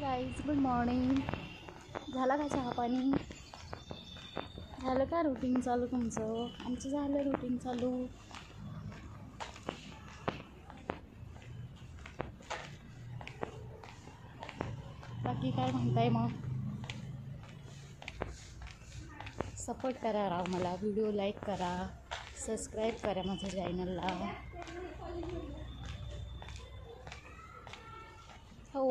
Guys good morning. झाला का चहा पाणी? झालं का रुटीन चालू तुमचं? आमचं झालं रुटीन चालू. बाकी काय म्हणताय मग? सपोर्ट करा राव मला, व्हिडिओ लाईक करा, सबस्क्राईब करा माझ्या चॅनलला. हो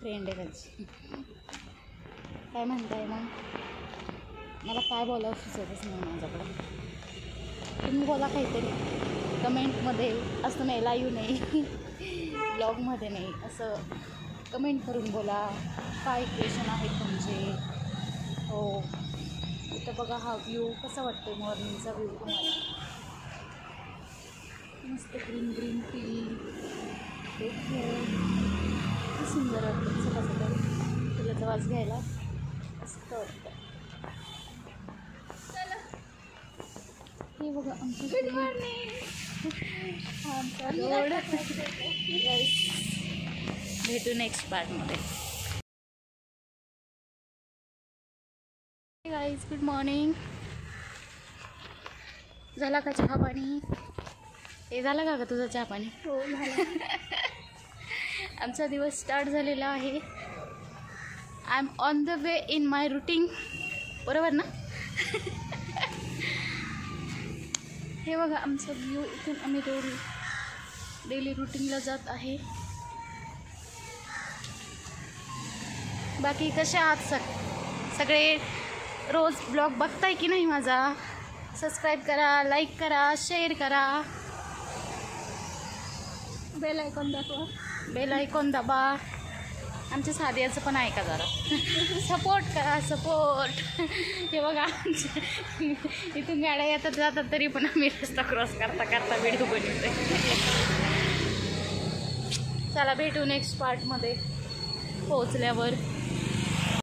फ्रेंड आहे त्याची. काय म्हणताय मग? मला काय बोलावं सुचतच नाही माझ्याकडे. तुम्ही बोला काहीतरी कमेंटमध्ये. असं नाही लाईव्ह नाही ब्लॉगमध्ये नाही, असं कमेंट करून बोला. काय क्वेश्चन आहेत तुमचे? हो इथं बघा हा व्ह्यू कसा वाटतो, मॉर्निंगचा व्ह्यू तुम्हाला. मस्त ग्रीन ग्रीन टी. सुंदर वाटतं सकाळ सकाळ फुलाचा वास घ्यायला मस्त वाटतं. हे बघा आमचं गुड मॉर्निंग. आमचा रोड. भेटू नेक्स्ट पार्टमध्ये. Guys good morning. झाला का चहा पाणी? हे झालं का तुझा चहा पाणी? हो झाला. आमचा दिवस स्टार्ट झालेला आहे. I am on the way in my routine. बरोबर ना? हे बघा आमचा व्ह्यू. इथून आम्ही डेली रुटीनला जात आहे. बाकी कसे आहात सगळे? रोज ब्लॉग बघताय की नाही माझा? सबस्क्राईब करा, लाईक करा, शेअर करा, बेल आयकॉन दाखवा. बेल आयकॉन दाबा. आमच्या साध्याचं पण ऐका जरा. सपोर्ट करा, सपोर्ट. हे बघा इथून गाड्या येतात जातात तरी पण आम्ही रस्ता क्रॉस करता करता व्हिडिओ बनवतोय. चला भेटू नेक्स्ट पार्टमध्ये पोहोचल्यावर.